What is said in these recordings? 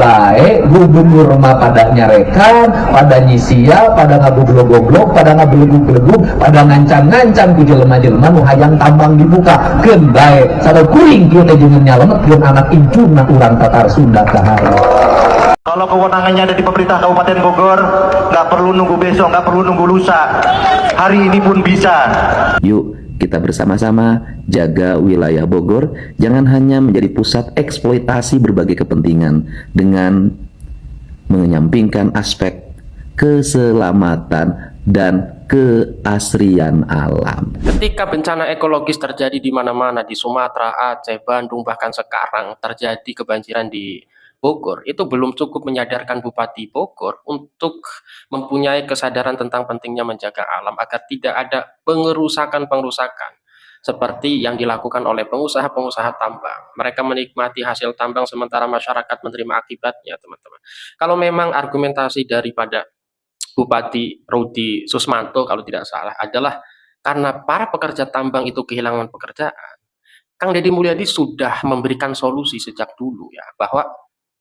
Baik, gubernur mah pada nyarekan, pada nyisia, pada ngagoblok-goblok, pada ngabeleguk-beleguk, pada ngancam-ngancam ku jelema-jelema nu hayang tambang dibuka. Keun bae, sada kuring kieu teh jeung nyalemetkeun anak incuna urang Tatar Sunda kahari. Kalau kewenangannya ada di pemerintah Kabupaten Bogor, nggak perlu nunggu besok, nggak perlu nunggu lusa. Hari ini pun bisa. Yuk, kita bersama-sama jaga wilayah Bogor, jangan hanya menjadi pusat eksploitasi berbagai kepentingan dengan menyampingkan aspek keselamatan dan keasrian alam. Ketika bencana ekologis terjadi di mana-mana, di Sumatera, Aceh, Bandung, bahkan sekarang terjadi kebanjiran di Bogor, itu belum cukup menyadarkan Bupati Bogor untuk mempunyai kesadaran tentang pentingnya menjaga alam agar tidak ada pengerusakan seperti yang dilakukan oleh pengusaha-pengusaha tambang. Mereka menikmati hasil tambang sementara masyarakat menerima akibatnya, teman-teman. Kalau memang argumentasi daripada Bupati Rudi Susmanto kalau tidak salah adalah karena para pekerja tambang itu kehilangan pekerjaan, Kang Deddy Mulyadi sudah memberikan solusi sejak dulu ya, bahwa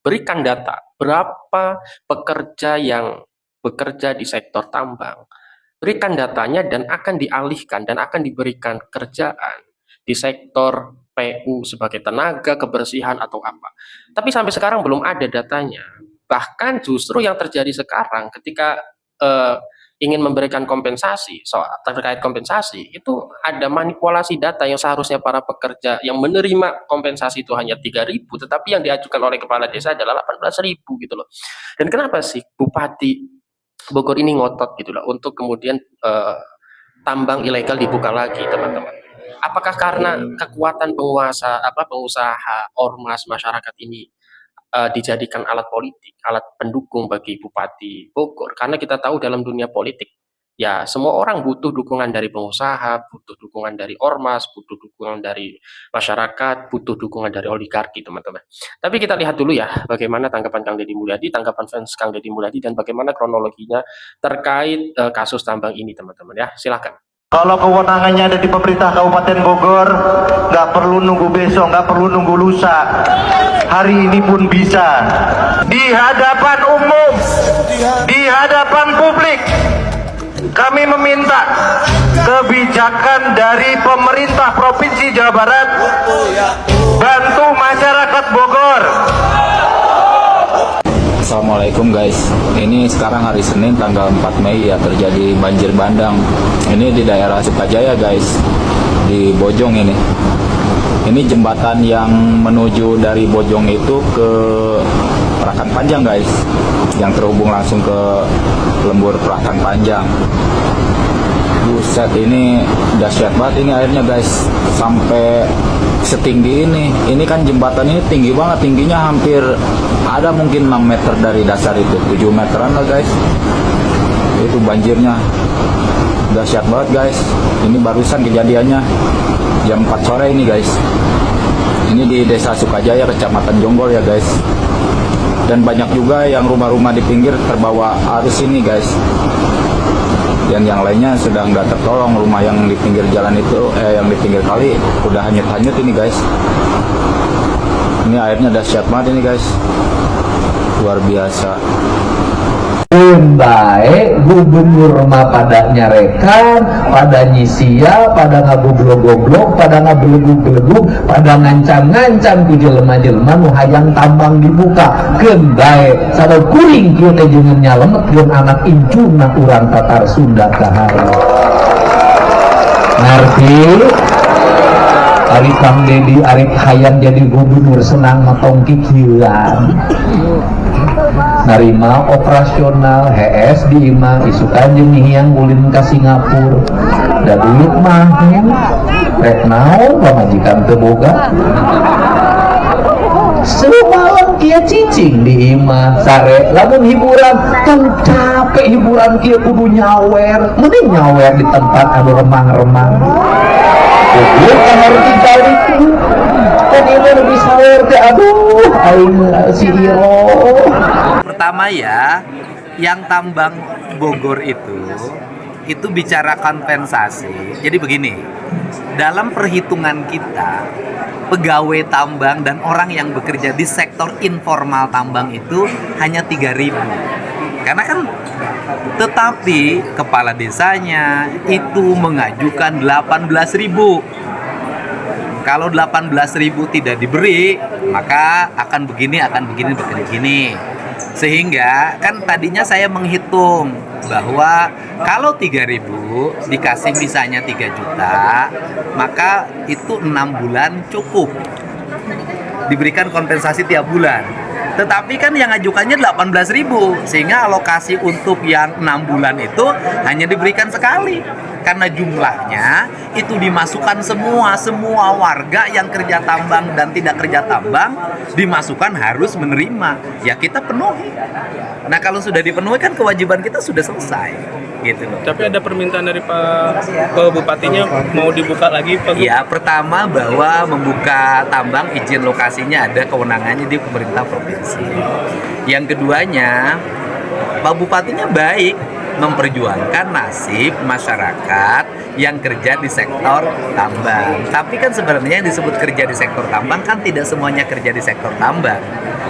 berikan data berapa pekerja yang bekerja di sektor tambang, berikan datanya dan akan dialihkan dan akan diberikan kerjaan di sektor PU sebagai tenaga kebersihan atau apa. Tapi sampai sekarang belum ada datanya. Bahkan justru yang terjadi sekarang ketika ingin memberikan kompensasi, soal terkait kompensasi itu ada manipulasi data yang seharusnya para pekerja yang menerima kompensasi itu hanya 3.000, tetapi yang diajukan oleh kepala desa adalah 18.000 gitu loh. Dan kenapa sih Bupati Bogor ini ngotot gitu loh untuk kemudian tambang ilegal dibuka lagi, teman-teman? Apakah karena kekuatan pengusaha ormas masyarakat ini dijadikan alat politik, alat pendukung bagi Bupati Bogor? Karena kita tahu dalam dunia politik, ya semua orang butuh dukungan dari pengusaha, butuh dukungan dari ormas, butuh dukungan dari masyarakat, butuh dukungan dari oligarki, teman-teman. Tapi kita lihat dulu ya, bagaimana tanggapan Kang Deddy Mulyadi, tanggapan fans Kang Deddy Mulyadi, dan bagaimana kronologinya terkait kasus tambang ini, teman-teman ya. Silakan. Kalau kewenangannya ada di pemerintah Kabupaten Bogor, nggak perlu nunggu besok, nggak perlu nunggu lusa. Hari ini pun bisa. Di hadapan umum, di hadapan publik, kami meminta kebijakan dari pemerintah Provinsi Jawa Barat bantu masyarakat Bogor. Assalamualaikum guys, ini sekarang hari Senin tanggal 4 Mei ya, terjadi banjir bandang. Ini di daerah Sukajaya guys, di Bojong ini. Ini jembatan yang menuju dari Bojong itu ke Prakan Panjang guys, yang terhubung langsung ke Lembur Prakan Panjang. Buset, ini dahsyat banget ini airnya guys, sampai setinggi ini. Ini kan jembatan ini tinggi banget, tingginya hampir ada mungkin 6 meter dari dasar itu, 7 meteran lah guys. Itu banjirnya dahsyat banget guys. Ini barusan kejadiannya jam 4 sore ini guys. Ini di Desa Sukajaya, Kecamatan Jonggol ya guys. Dan banyak juga yang rumah-rumah di pinggir terbawa arus ini guys. Dan yang lainnya sudah nggak tertolong, rumah yang di pinggir jalan itu, yang di pinggir kali udah hanyut-hanyut ini guys. Ini airnya dahsyat banget ini guys, luar biasa. Baik, gubernur mah pada nyarekan, pada nyisia, pada ngagoblok-goblok, pada ngabeleguk-beleguk, pada ngancam-ngancam ku jelema-jelema nu hayang tambang dibuka. Keun bae, sada kuring kieu teh jeung nyalemetkeun anak incuna urang Tatar Sunda kahari. Ngarti? Ari Kang Deddy ari hayang jadi gubernur senang matong kikieuan. Narima operasional HS di imah isukan jeung yang ulin ka Singapura. Da duit mah rek naon pamajikan teu boga. Semalam kia cicing di imah sare lamun hiburan kan capek hiburan kia kudu nyawer, mending nyawer di tempat anu remang-remang. Kudu kamar tinggal itu kan ini lebih sawer teh, aduh aing si Iro. Pertama ya, yang tambang Bogor itu bicara kompensasi. Jadi begini, dalam perhitungan kita, pegawai tambang dan orang yang bekerja di sektor informal tambang itu hanya 3.000. Karena kan, tetapi kepala desanya itu mengajukan 18.000. Kalau 18.000 tidak diberi, maka akan begini. Sehingga kan tadinya saya menghitung bahwa kalau 3.000 dikasih misalnya 3 juta, maka itu 6 bulan cukup diberikan kompensasi tiap bulan. Tetapi kan yang ajukannya 18.000, sehingga alokasi untuk yang 6 bulan itu hanya diberikan sekali. Karena jumlahnya itu dimasukkan semua warga yang kerja tambang dan tidak kerja tambang dimasukkan harus menerima. Ya kita penuhi. Nah kalau sudah dipenuhi kan kewajiban kita sudah selesai. Gitu loh. Tapi ada permintaan dari Pak Bupatinya mau dibuka lagi Pak? Ya, pertama bahwa membuka tambang izin lokasinya ada kewenangannya di pemerintah provinsi. Yang keduanya, Pak Bupatinya baik memperjuangkan nasib masyarakat yang kerja di sektor tambang. Tapi kan sebenarnya yang disebut kerja di sektor tambang kan tidak semuanya kerja di sektor tambang.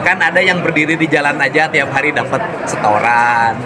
Kan ada yang berdiri di jalan aja tiap hari dapat setoran.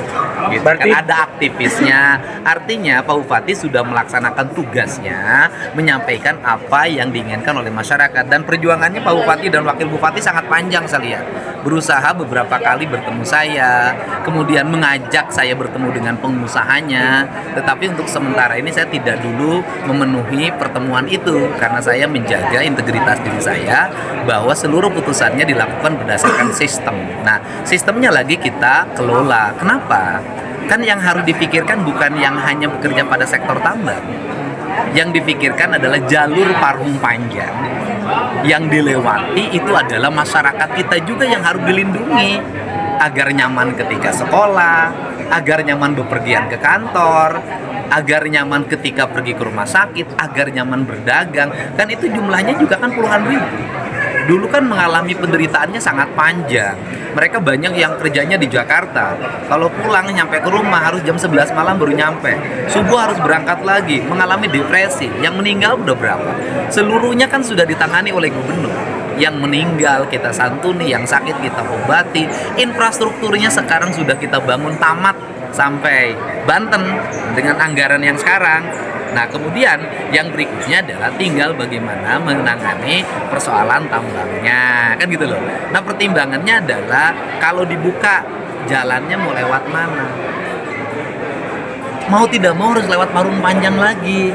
Gitu. Berarti kan ada aktivisnya. Artinya Pak Bupati sudah melaksanakan tugasnya, menyampaikan apa yang diinginkan oleh masyarakat, dan perjuangannya Pak Bupati dan Wakil Bupati sangat panjang saya lihat. Berusaha beberapa kali bertemu saya, kemudian mengajak saya bertemu dengan pengusahanya. Tetapi untuk sementara ini saya tidak dulu memenuhi pertemuan itu karena saya menjaga integritas diri saya bahwa seluruh putusannya dilakukan berdasarkan sistem. Nah, sistemnya lagi kita kelola. Kenapa? Kan yang harus dipikirkan bukan yang hanya bekerja pada sektor tambang. Yang dipikirkan adalah jalur parung panjang yang dilewati itu adalah masyarakat kita juga yang harus dilindungi agar nyaman ketika sekolah, agar nyaman bepergian ke kantor, agar nyaman ketika pergi ke rumah sakit, agar nyaman berdagang. Kan itu jumlahnya juga kan puluhan ribu. Dulu kan mengalami penderitaannya sangat panjang. Mereka banyak yang kerjanya di Jakarta. Kalau pulang nyampe ke rumah harus jam 11 malam baru nyampe. Subuh harus berangkat lagi, mengalami depresi. Yang meninggal udah berapa? Seluruhnya kan sudah ditangani oleh gubernur. Yang meninggal kita santuni, yang sakit kita obati. Infrastrukturnya sekarang sudah kita bangun tamat sampai Banten dengan anggaran yang sekarang. Nah, kemudian yang berikutnya adalah tinggal bagaimana menangani persoalan tambangnya, kan gitu loh. Nah, pertimbangannya adalah kalau dibuka jalannya mau lewat mana? Mau tidak mau harus lewat parung panjang lagi.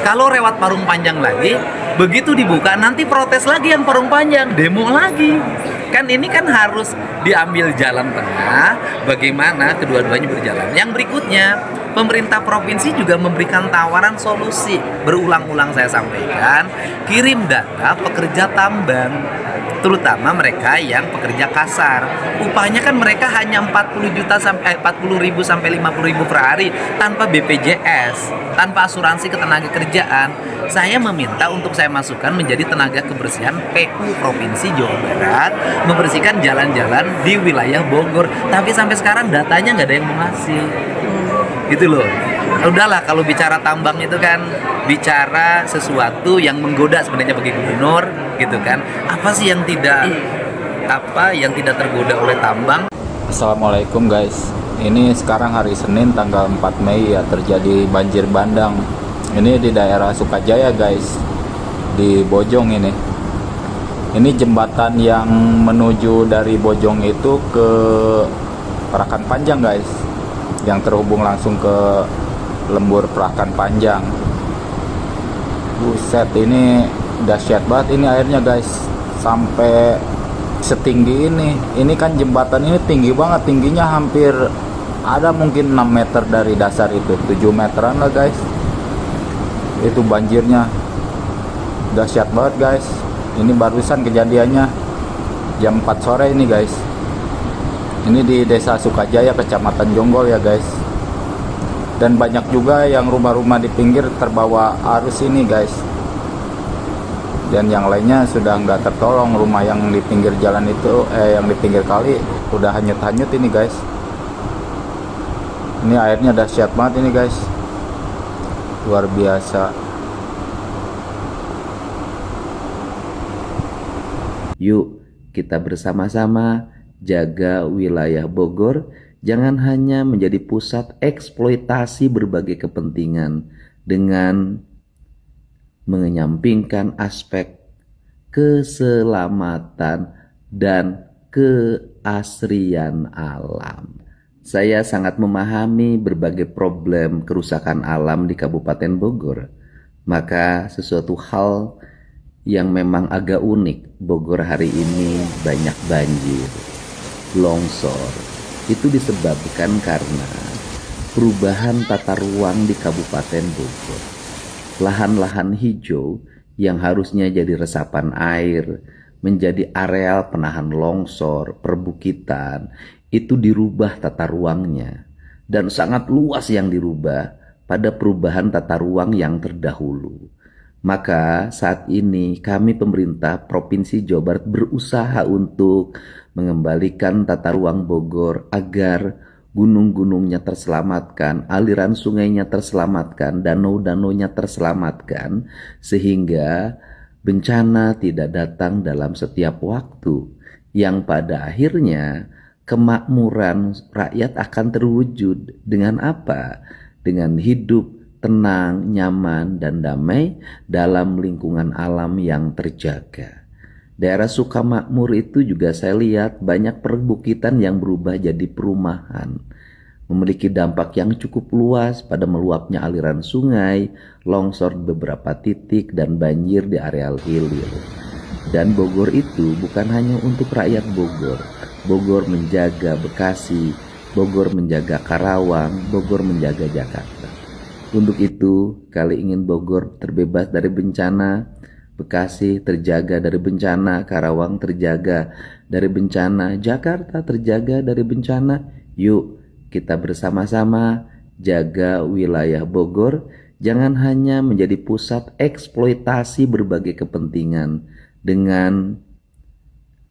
Kalau lewat parung panjang lagi, begitu dibuka nanti protes lagi yang parung panjang, demo lagi. Kan ini kan harus diambil jalan tengah, bagaimana kedua-duanya berjalan. Yang berikutnya, pemerintah provinsi juga memberikan tawaran solusi. Berulang-ulang saya sampaikan, kirim data pekerja tambang, terutama mereka yang pekerja kasar. Upahnya kan mereka hanya 40.000 sampai 50.000 per hari tanpa BPJS, tanpa asuransi ketenaga kerjaan. Saya meminta untuk saya masukkan menjadi tenaga kebersihan PU Provinsi Jawa Barat, membersihkan jalan-jalan di wilayah Bogor. Tapi sampai sekarang datanya nggak ada yang mau ngasih. Gitu loh. Udahlah, kalau bicara tambang itu kan bicara sesuatu yang menggoda sebenarnya bagi gubernur, gitu kan. Apa sih yang tidak tergoda oleh tambang? Assalamualaikum guys. Ini sekarang hari Senin tanggal 4 Mei ya, terjadi banjir bandang. Ini di daerah Sukajaya guys, di Bojong ini. Ini jembatan yang menuju dari Bojong itu ke Perakan Panjang guys, yang terhubung langsung ke Lembur Perakan Panjang. Buset, ini dahsyat banget ini airnya guys, sampai setinggi ini. Ini kan jembatan ini tinggi banget, tingginya hampir ada mungkin 6 meter dari dasar itu, 7 meteran lah guys. Itu banjirnya dahsyat banget guys. Ini barusan kejadiannya jam 4 sore ini guys. Ini di Desa Sukajaya, Kecamatan Jonggol ya guys. Dan banyak juga yang rumah-rumah di pinggir terbawa arus ini guys. Dan yang lainnya sudah nggak tertolong. Rumah yang di pinggir jalan itu, yang di pinggir kali udah hanyut-hanyut ini guys. Ini airnya dahsyat banget ini guys. Luar biasa. Yuk kita bersama-sama jaga wilayah Bogor jangan hanya menjadi pusat eksploitasi berbagai kepentingan dengan menyampingkan aspek keselamatan dan keasrian alam. Saya sangat memahami berbagai problem kerusakan alam di Kabupaten Bogor. Maka sesuatu hal yang memang agak unik, Bogor hari ini banyak banjir, longsor. Itu disebabkan karena perubahan tata ruang di Kabupaten Bogor. Lahan-lahan hijau yang harusnya jadi resapan air, menjadi areal penahan longsor, perbukitan, itu dirubah tata ruangnya. Dan sangat luas yang dirubah pada perubahan tata ruang yang terdahulu. Maka saat ini kami pemerintah Provinsi Jawa Barat berusaha untuk mengembalikan tata ruang Bogor agar gunung-gunungnya terselamatkan, aliran sungainya terselamatkan, danau-danaunya terselamatkan, sehingga bencana tidak datang dalam setiap waktu, yang pada akhirnya kemakmuran rakyat akan terwujud dengan apa? Dengan hidup tenang, nyaman, dan damai dalam lingkungan alam yang terjaga. Daerah Sukamakmur itu juga saya lihat banyak perbukitan yang berubah jadi perumahan, memiliki dampak yang cukup luas pada meluapnya aliran sungai, longsor di beberapa titik, dan banjir di areal hilir. Dan Bogor itu bukan hanya untuk rakyat Bogor. Bogor menjaga Bekasi, Bogor menjaga Karawang, Bogor menjaga Jakarta. Untuk itu, kali ingin Bogor terbebas dari bencana, Bekasi terjaga dari bencana, Karawang terjaga dari bencana, Jakarta terjaga dari bencana. Yuk, kita bersama-sama jaga wilayah Bogor, jangan hanya menjadi pusat eksploitasi berbagai kepentingan dengan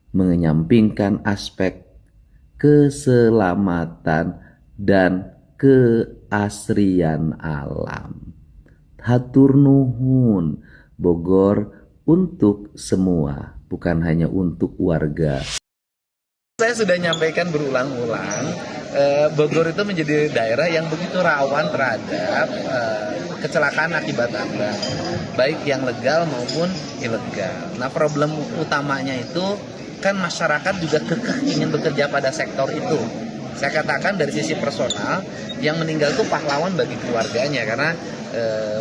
menyampingkan aspek keselamatan dan keasrian alam. Hatur nuhun, Bogor untuk semua, bukan hanya untuk warga. Saya sudah nyampaikan berulang-ulang, Bogor itu menjadi daerah yang begitu rawan terhadap kecelakaan akibat tambang, baik yang legal maupun ilegal. Nah, problem utamanya itu kan masyarakat juga kekeh ingin bekerja pada sektor itu. Saya katakan dari sisi personal, yang meninggal itu pahlawan bagi keluarganya karena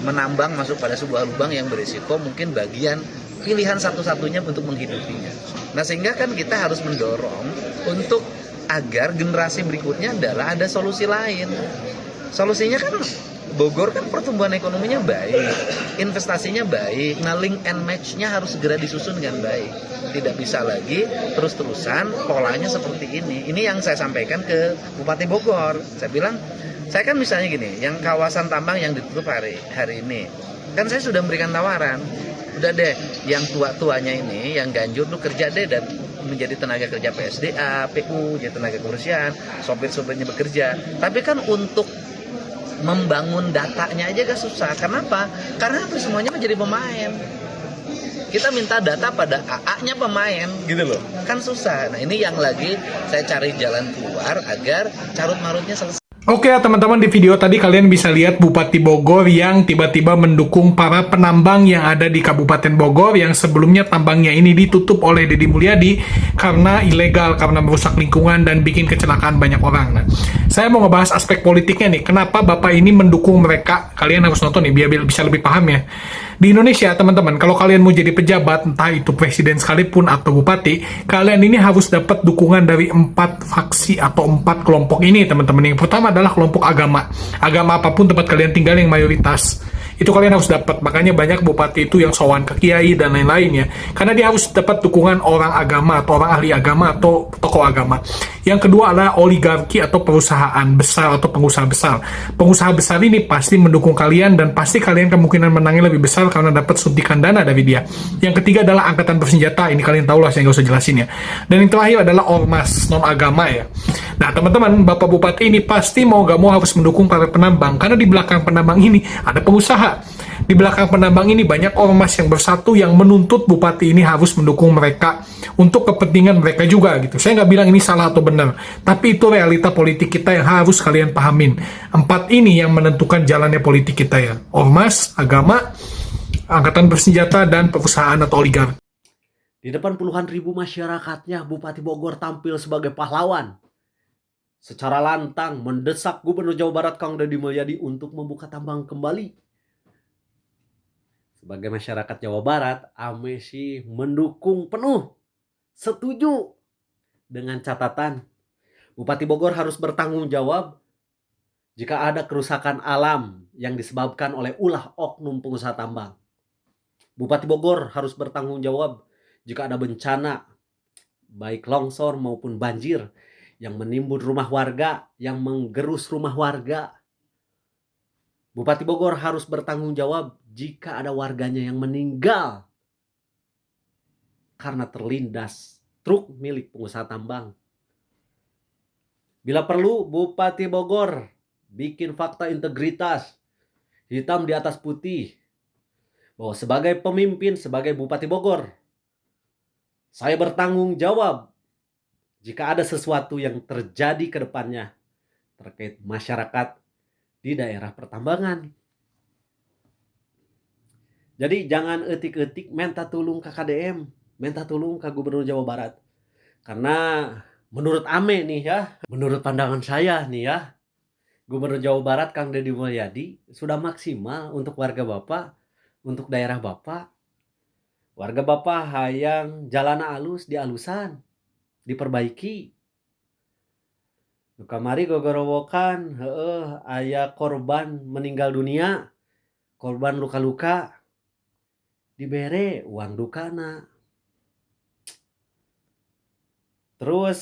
menambang masuk pada sebuah lubang yang berisiko, mungkin bagian pilihan satu-satunya untuk menghidupinya. Nah, sehingga kan kita harus mendorong untuk agar generasi berikutnya adalah ada solusi lain. Solusinya kan Bogor kan pertumbuhan ekonominya baik, investasinya baik, nah link and match-nya harus segera disusun dengan baik. Tidak bisa lagi terus-terusan polanya seperti ini. Ini yang saya sampaikan ke Bupati Bogor. Saya bilang, saya kan misalnya gini, yang kawasan tambang yang ditutup hari ini, kan saya sudah memberikan tawaran, udah deh, yang tua-tuanya ini, yang ganjur tuh kerja deh dan menjadi tenaga kerja PSDA, PU, jadi tenaga kebersihan, sopir-sopirnya bekerja. Tapi kan untuk membangun datanya aja gak susah. Kenapa? Karena hampir semuanya menjadi pemain. Kita minta data pada AA-nya pemain, gitu loh. Kan susah. Nah, ini yang lagi saya cari jalan keluar agar carut-marutnya selesai. Oke ya teman-teman, di video tadi kalian bisa lihat Bupati Bogor yang tiba-tiba mendukung para penambang yang ada di Kabupaten Bogor yang sebelumnya tambangnya ini ditutup oleh Deddy Mulyadi karena ilegal, karena merusak lingkungan dan bikin kecelakaan banyak orang. Nah, saya mau ngebahas aspek politiknya nih, kenapa Bapak ini mendukung mereka. Kalian harus nonton nih biar bisa lebih paham ya. Di Indonesia teman-teman, kalau kalian mau jadi pejabat, entah itu presiden sekalipun atau bupati, kalian ini harus dapat dukungan dari 4 faksi atau 4 kelompok ini teman-teman. Yang pertama adalah kelompok agama. Agama apapun tempat kalian tinggal yang mayoritas, itu kalian harus dapat. Makanya banyak bupati itu yang sowan ke kiai dan lain-lainnya, karena dia harus dapat dukungan orang agama atau orang ahli agama atau tokoh agama. Yang kedua adalah oligarki atau perusahaan besar atau pengusaha besar. Pengusaha besar ini pasti mendukung kalian dan pasti kalian kemungkinan menangnya lebih besar karena dapat suntikan dana dari dia. Yang ketiga adalah angkatan bersenjata. Ini kalian tahu lah, saya nggak usah jelasin ya. Dan yang terakhir adalah ormas non agama ya. Nah teman-teman, Bapak Bupati ini pasti mau gak mau harus mendukung para penambang, karena di belakang penambang ini ada pengusaha. Di belakang penambang ini banyak ormas yang bersatu yang menuntut Bupati ini harus mendukung mereka untuk kepentingan mereka juga gitu. Saya nggak bilang ini salah atau benar, tapi itu realita politik kita yang harus kalian pahamin. 4 ini yang menentukan jalannya politik kita ya. Ormas, agama, angkatan bersenjata, dan perusahaan atau oligarki. Di depan puluhan ribu masyarakatnya, Bupati Bogor tampil sebagai pahlawan. Secara lantang mendesak Gubernur Jawa Barat Kang Deddy Mulyadi untuk membuka tambang kembali. Sebagai masyarakat Jawa Barat, ame sih mendukung penuh, setuju. Dengan catatan, Bupati Bogor harus bertanggung jawab jika ada kerusakan alam yang disebabkan oleh ulah oknum pengusaha tambang. Bupati Bogor harus bertanggung jawab jika ada bencana, baik longsor maupun banjir, yang menimbun rumah warga, yang menggerus rumah warga. Bupati Bogor harus bertanggung jawab jika ada warganya yang meninggal karena terlindas truk milik pengusaha tambang. Bila perlu, Bupati Bogor bikin fakta integritas, hitam di atas putih, bahwa sebagai pemimpin, sebagai Bupati Bogor, saya bertanggung jawab jika ada sesuatu yang terjadi ke depannya terkait masyarakat di daerah pertambangan. Jadi jangan etik-etik minta tolong ke KDM, minta tolong ke Gubernur Jawa Barat. Karena menurut ame nih ya, menurut pandangan saya nih ya, Gubernur Jawa Barat Kang Deddy Mulyadi sudah maksimal untuk warga Bapak, untuk daerah Bapak. Warga Bapak hayang jalan alus dialusan, diperbaiki. Kamari gogorowokan, aya korban meninggal dunia, korban luka-luka, dibere uang dukana. Terus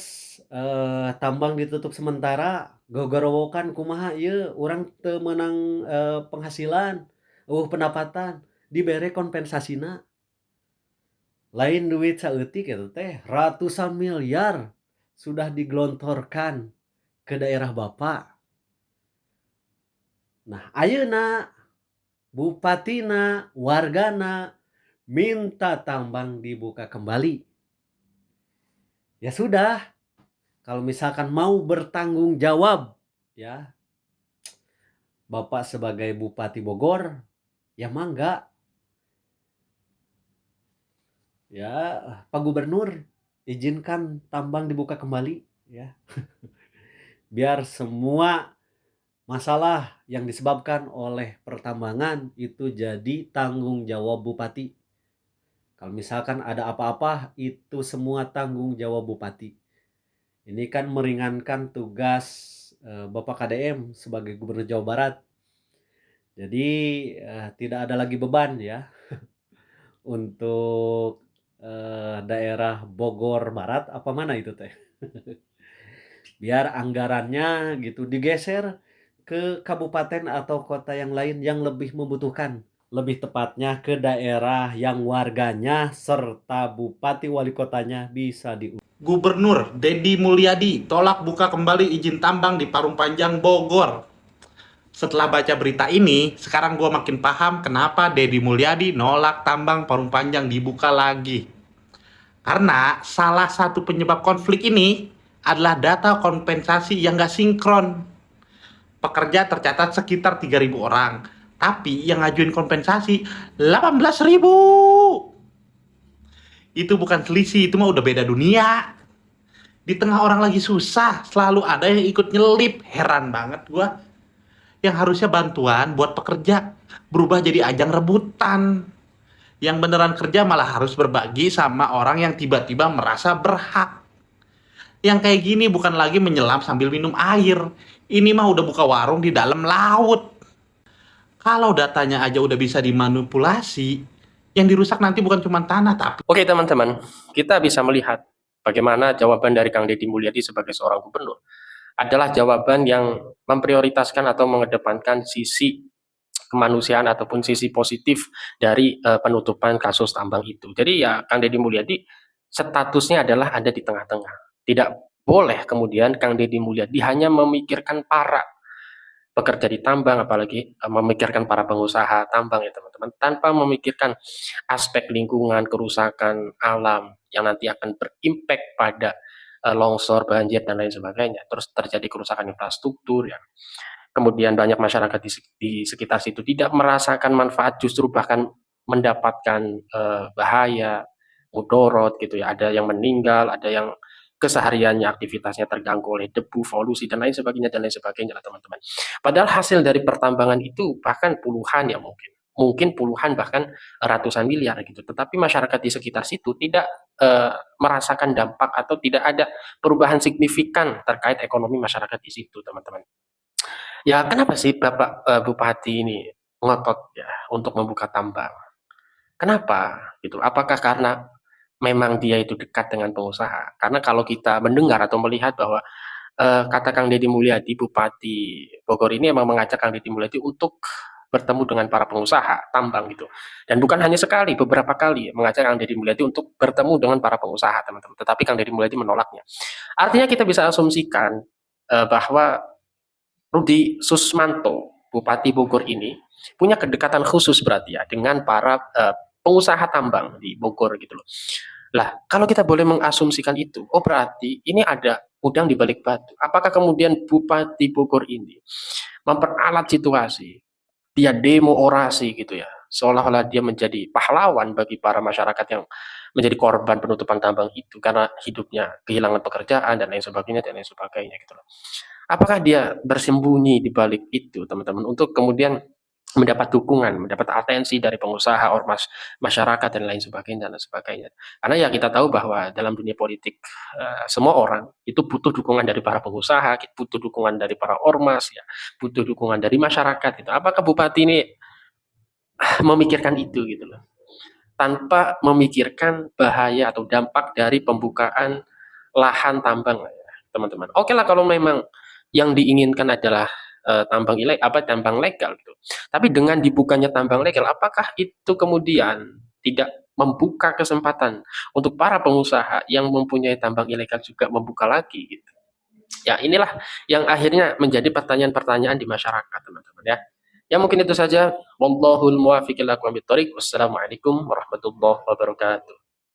tambang ditutup sementara, gogorowokan kumaha ieu urang teu meunang penghasilan, pendapatan, dibere kompensasina. Lain duit saeutik eta teh ratusan miliar sudah digelontorkan ke daerah Bapak. Nah, ayeuna bupatina, wargana minta tambang dibuka kembali. Ya sudah, kalau misalkan mau bertanggung jawab ya Bapak sebagai Bupati Bogor, ya mangga. Ya, Pak Gubernur, izinkan tambang dibuka kembali ya. Biar semua masalah yang disebabkan oleh pertambangan itu jadi tanggung jawab Bupati. Kalau misalkan ada apa-apa, itu semua tanggung jawab Bupati. Ini kan meringankan tugas Bapak KDM sebagai Gubernur Jawa Barat. Jadi tidak ada lagi beban ya untuk daerah Bogor Barat, apa mana itu teh. Biar anggarannya gitu digeser ke kabupaten atau kota yang lain yang lebih membutuhkan. Lebih tepatnya ke daerah yang warganya serta bupati wali kotanya bisa Gubernur Deddy Mulyadi tolak buka kembali izin tambang di Parung Panjang Bogor. Setelah baca berita ini, sekarang gue makin paham kenapa Deddy Mulyadi nolak tambang Parung Panjang dibuka lagi. Karena salah satu penyebab konflik ini adalah data kompensasi yang gak sinkron. Pekerja tercatat sekitar 3.000 orang, tapi yang ngajuin kompensasi 18.000. Itu bukan selisih, itu mah udah beda dunia. Di tengah orang lagi susah, selalu ada yang ikut nyelip. Heran banget gua. Yang harusnya bantuan buat pekerja berubah jadi ajang rebutan. Yang beneran kerja malah harus berbagi sama orang yang tiba-tiba merasa berhak. Yang kayak gini bukan lagi menyelam sambil minum air. Ini mah udah buka warung di dalam laut. Kalau datanya aja udah bisa dimanipulasi, yang dirusak nanti bukan cuma tanah tapi... Oke teman-teman, kita bisa melihat bagaimana jawaban dari Kang Deddy Mulyadi sebagai seorang gubernur adalah jawaban yang memprioritaskan atau mengedepankan sisi kemanusiaan ataupun sisi positif dari penutupan kasus tambang itu. Jadi ya Kang Deddy Mulyadi statusnya adalah ada di tengah-tengah, tidak boleh kemudian Kang Deddy Mulyadi hanya memikirkan para pekerja di tambang, apalagi memikirkan para pengusaha tambang ya teman-teman, tanpa memikirkan aspek lingkungan, kerusakan alam yang nanti akan berimpact pada longsor, banjir dan lain sebagainya. Terus terjadi kerusakan infrastruktur ya. Kemudian banyak masyarakat di sekitar situ tidak merasakan manfaat, justru bahkan mendapatkan bahaya, mudorot gitu ya. Ada yang meninggal, ada yang kesehariannya aktivitasnya terganggu oleh debu, polusi dan lain sebagainya lah teman-teman. Padahal hasil dari pertambangan itu bahkan puluhan ya mungkin puluhan bahkan ratusan miliar gitu. Tetapi masyarakat di sekitar situ tidak merasakan dampak atau tidak ada perubahan signifikan terkait ekonomi masyarakat di situ teman-teman. Ya kenapa sih Bapak Bupati ini ngotot ya untuk membuka tambang? Kenapa gitu? Apakah karena memang dia itu dekat dengan pengusaha? Karena kalau kita mendengar atau melihat bahwa kata Kang Deddy Mulyadi, Bupati Bogor ini emang mengajak Kang Deddy Mulyadi untuk bertemu dengan para pengusaha tambang gitu. Dan bukan hanya sekali, beberapa kali mengajak Kang Deddy Mulyadi untuk bertemu dengan para pengusaha teman-teman. Tetapi Kang Deddy Mulyadi menolaknya. Artinya kita bisa asumsikan bahwa Rudi Susmanto, Bupati Bogor ini punya kedekatan khusus berarti ya dengan para pengusaha tambang di Bogor gitu loh. Lah, kalau kita boleh mengasumsikan itu, oh berarti ini ada udang di balik batu. Apakah kemudian Bupati Bogor ini memperalat situasi, dia demo orasi gitu ya, seolah-olah dia menjadi pahlawan bagi para masyarakat yang menjadi korban penutupan tambang itu karena hidupnya kehilangan pekerjaan dan lain sebagainya gitu loh. Apakah dia bersembunyi di balik itu, teman-teman, untuk kemudian mendapat dukungan, mendapat atensi dari pengusaha, ormas, masyarakat dan lain sebagainya. Karena ya kita tahu bahwa dalam dunia politik semua orang itu butuh dukungan dari para pengusaha, butuh dukungan dari para ormas, ya, butuh dukungan dari masyarakat. Gitu. Apakah Bupati ini memikirkan itu gitu loh? Tanpa memikirkan bahaya atau dampak dari pembukaan lahan tambang, ya, teman-teman. Oke lah kalau memang yang diinginkan adalah tambang legal gitu. Tapi dengan dibukanya tambang legal, apakah itu kemudian tidak membuka kesempatan untuk para pengusaha yang mempunyai tambang ilegal juga membuka lagi gitu. Ya, inilah yang akhirnya menjadi pertanyaan-pertanyaan di masyarakat, teman-teman ya. Ya mungkin itu saja. Wallahul muwaffiq ila aqwamit thoriq. Wassalamualaikum warahmatullahi wabarakatuh.